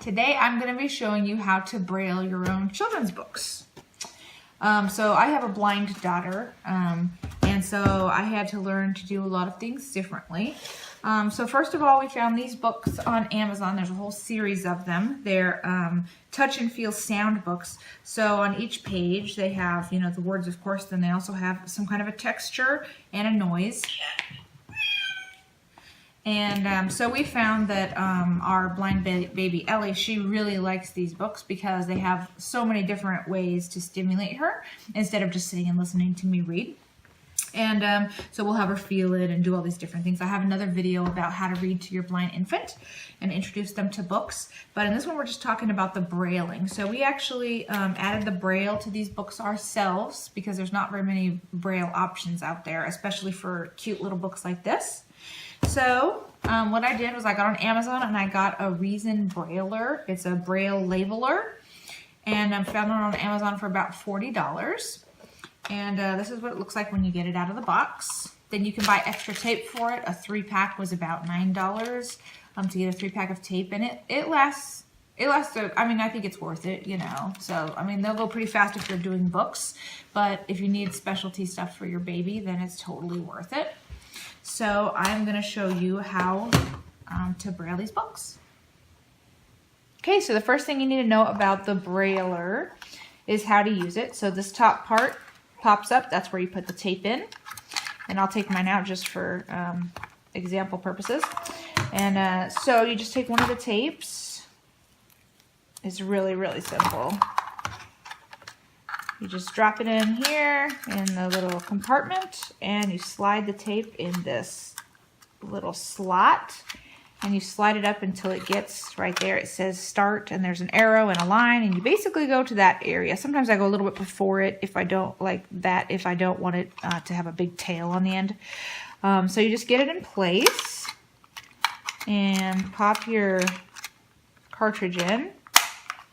Today I'm going to be showing you how to Braille your own children's books. So I have a blind daughter, and so I had to learn to do a lot of things differently. So first of all, we found these books on Amazon. There's a whole series of them. They're touch and feel sound books. So on each page they have, you know, the words, of course, then they also have some kind of a texture and a noise. And so we found that our blind baby Ellie, she really likes these books because they have so many different ways to stimulate her instead of just sitting and listening to me read. And so we'll have her feel it and do all these different things. I have another video about how to read to your blind infant and introduce them to books. But in this one, we're just talking about the Brailing. So we actually added the Braille to these books ourselves because there's not very many Braille options out there, especially for cute little books like this. So what I did was I got on Amazon and I got a Reason Brailer. It's a Braille labeler, and I found it on Amazon for about $40. And this is what it looks like when you get it out of the box. Then you can buy extra tape for it. A 3-pack was about $9 to get a 3-pack of tape, and it lasts. I mean, I think it's worth it, you know. So I mean, they'll go pretty fast if you're doing books, but if you need specialty stuff for your baby, then it's totally worth it. So I'm going to show you how to Braille these books. Okay, so the first thing you need to know about the Brailer is how to use it. So this top part pops up. That's where you put the tape in. And I'll take mine out just for example purposes. And so you just take one of the tapes. It's really, really simple. You just drop it in here in the little compartment, and you slide the tape in this little slot, and you slide it up until it gets right there. It says start, and there's an arrow and a line, and you basically go to that area. Sometimes I go a little bit before it if I don't like that, if I don't want it to have a big tail on the end. So you just get it in place and pop your cartridge in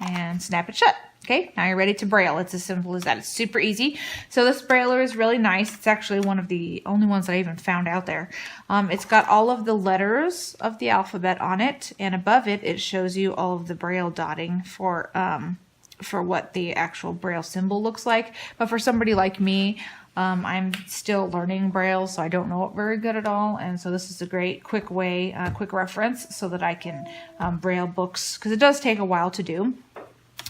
and snap it shut. Okay, now you're ready to Braille. It's as simple as that. It's super easy. So this Brailer is really nice. It's actually one of the only ones that I even found out there. It's got all of the letters of the alphabet on it, and above it, it shows you all of the Braille dotting for what the actual Braille symbol looks like. But for somebody like me, I'm still learning Braille, so I don't know it very good at all. And so this is a great quick way, quick reference so that I can Braille books, because it does take a while to do.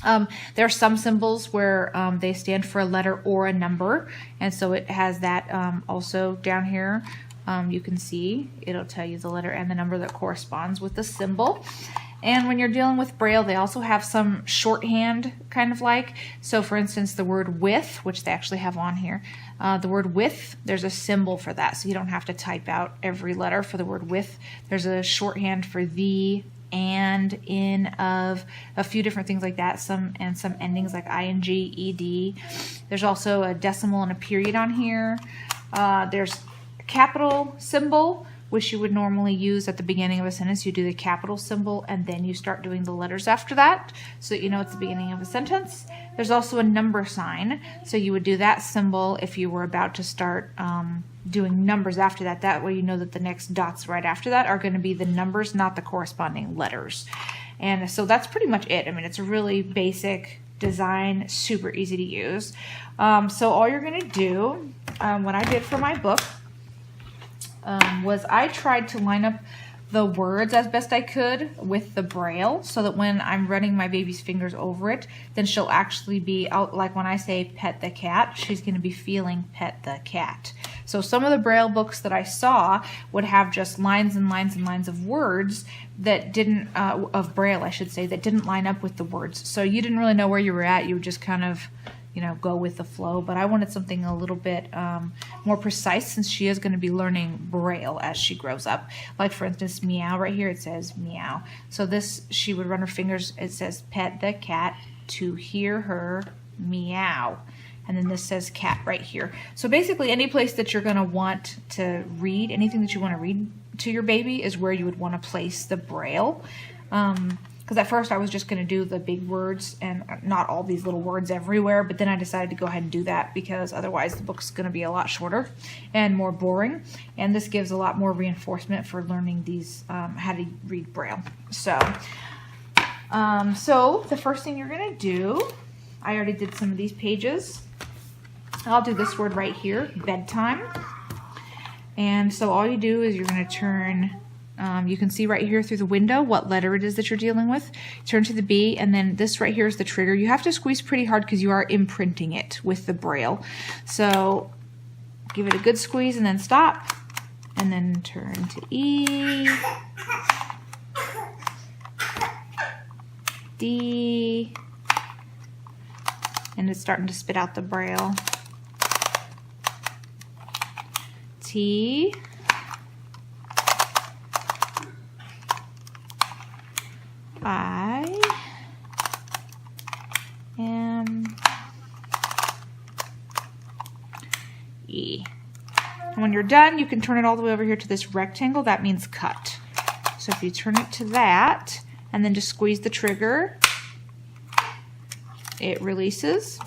There are some symbols where they stand for a letter or a number, and so it has that also down here. You can see it'll tell you the letter and the number that corresponds with the symbol. And when you're dealing with Braille, they also have some shorthand kind of like. So for instance, the word with, which they actually have on here, the word with, there's a symbol for that, so you don't have to type out every letter for the word with. There's a shorthand for the, and, in, of, a few different things like that, some endings like ing, ed. There's also a decimal and a period on here. There's a capital symbol, which you would normally use at the beginning of a sentence. You do the capital symbol and then you start doing the letters after that so that you know it's the beginning of a sentence. There's also a number sign, so you would do that symbol if you were about to start doing numbers after that. That way you know that the next dots right after that are going to be the numbers, not the corresponding letters. And so that's pretty much it. I mean, it's a really basic design, super easy to use. So all you're going to do, what I did for my book, was I tried to line up the words as best I could with the Braille so that when I'm running my baby's fingers over it, then she'll actually be out, like when I say pet the cat, she's going to be feeling pet the cat. So some of the Braille books that I saw would have just lines and lines and lines of words that didn't, of Braille I should say, that didn't line up with the words. So you didn't really know where you were at. You would just kind of, you know, go with the flow. But I wanted something a little bit more precise since she is going to be learning Braille as she grows up. Like for instance, meow right here, it says meow. So this, she would run her fingers, it says pet the cat to hear her meow. And then this says cat right here. So basically any place that you're going to want to read, anything that you want to read to your baby is where you would want to place the Braille. Because at first I was just going to do the big words and not all these little words everywhere, but then I decided to go ahead and do that because otherwise the book's going to be a lot shorter and more boring, and this gives a lot more reinforcement for learning these how to read Braille. So So the first thing you're going to do, I already did some of these pages. I'll do this word right here, bedtime. And so all you do is you're going to turn, you can see right here through the window what letter it is that you're dealing with. Turn to the B, and then this right here is the trigger. You have to squeeze pretty hard because you are imprinting it with the Braille. So give it a good squeeze and then stop, and then turn to E, D, and it's starting to spit out the Braille. T, I, M, E. And when you're done, you can turn it all the way over here to this rectangle. That means cut. So if you turn it to that, and then just squeeze the trigger, it releases.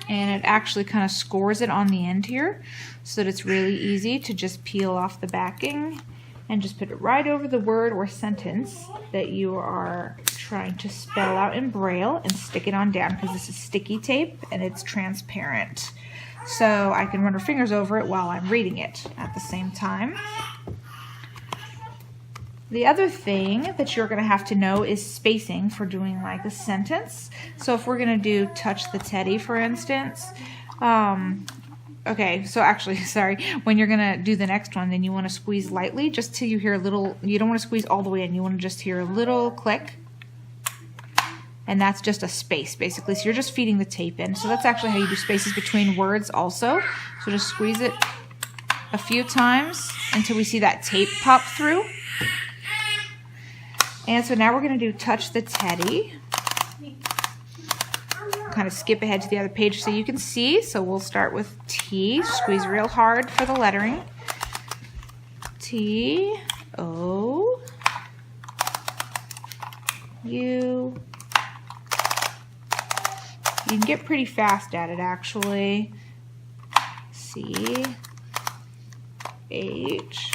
And it actually kind of scores it on the end here so that it's really easy to just peel off the backing and just put it right over the word or sentence that you are trying to spell out in Braille and stick it on down, because this is sticky tape and it's transparent. So I can run our fingers over it while I'm reading it at the same time. The other thing that you're going to have to know is spacing for doing like a sentence. So if we're going to do touch the teddy, for instance, okay, so actually, sorry, when you're going to do the next one, then you want to squeeze lightly just till you hear a little, you don't want to squeeze all the way in, you want to just hear a little click. And that's just a space, basically. So you're just feeding the tape in. So that's actually how you do spaces between words also. So just squeeze it a few times until we see that tape pop through. And so now we're going to do touch the teddy. Kind of skip ahead to the other page so you can see. So we'll start with T. Squeeze real hard for the lettering. T, O, U. You can get pretty fast at it, actually. C, H.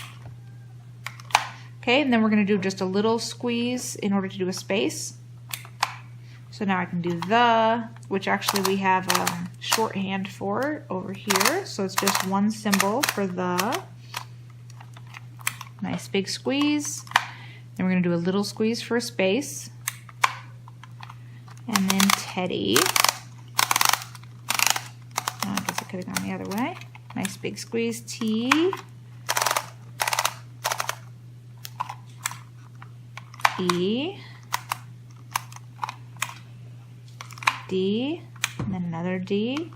Okay, and then we're going to do just a little squeeze in order to do a space. So now I can do the, which actually we have shorthand for over here. So it's just one symbol for the. Nice big squeeze. Then we're going to do a little squeeze for a space. And then teddy. Oh, I guess I could have gone the other way. Nice big squeeze. T. E, D, and then another D,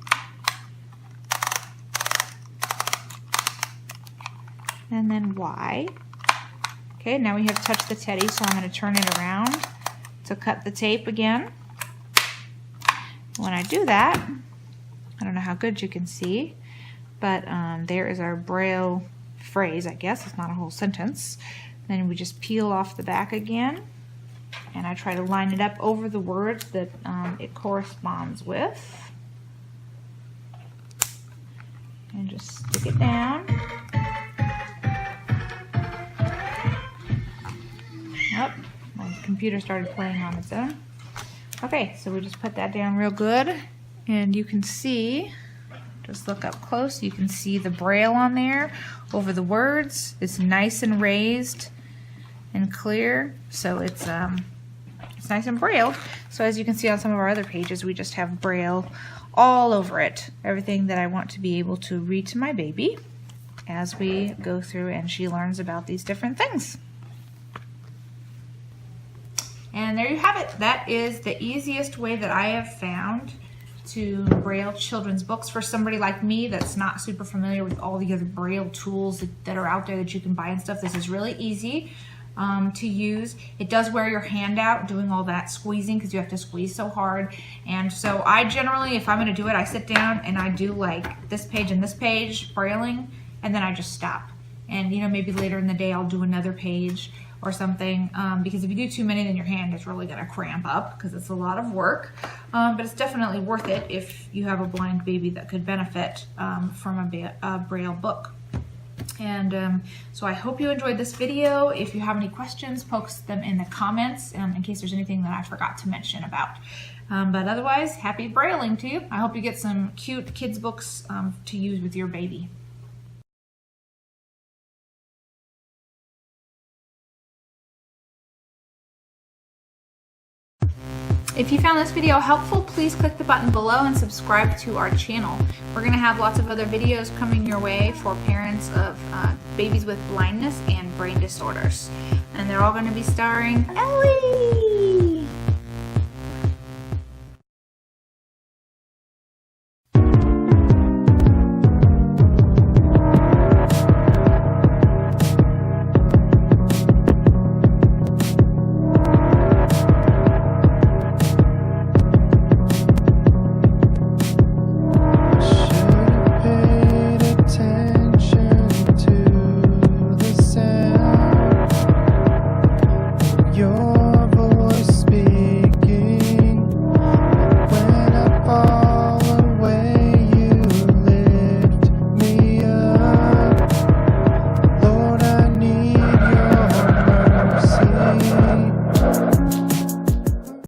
and then Y. Okay, now we have touched the teddy, so I'm going to turn it around to cut the tape again. When I do that, I don't know how good you can see, but there is our Braille phrase, I guess. It's not a whole sentence. Then we just peel off the back again, and I try to line it up over the words that it corresponds with. And just stick it down. Oh, my computer started playing on its own. Okay, so we just put that down real good, and you can see, just look up close, you can see the Braille on there over the words. It's nice and raised and clear, so it's nice and Braille. So as you can see on some of our other pages, we just have Braille all over it. Everything that I want to be able to read to my baby as we go through and she learns about these different things. And there you have it. That is the easiest way that I have found to Braille children's books for somebody like me that's not super familiar with all the other Braille tools that are out there that you can buy and stuff. This is really easy to use. It does wear your hand out doing all that squeezing because you have to squeeze so hard. And so I generally, if I'm going to do it, I sit down and I do like this page and this page, Brailling, and then I just stop. And you know, maybe later in the day I'll do another page or something, because if you do too many, then your hand is really going to cramp up because it's a lot of work. But it's definitely worth it if you have a blind baby that could benefit from a Braille book. And so I hope you enjoyed this video. If you have any questions, post them in the comments in case there's anything that I forgot to mention about. But otherwise, happy Brailling to you. I hope you get some cute kids books to use with your baby. If you found this video helpful, please click the button below and subscribe to our channel. We're going to have lots of other videos coming your way for parents of babies with blindness and brain disorders. And they're all going to be starring Ellie!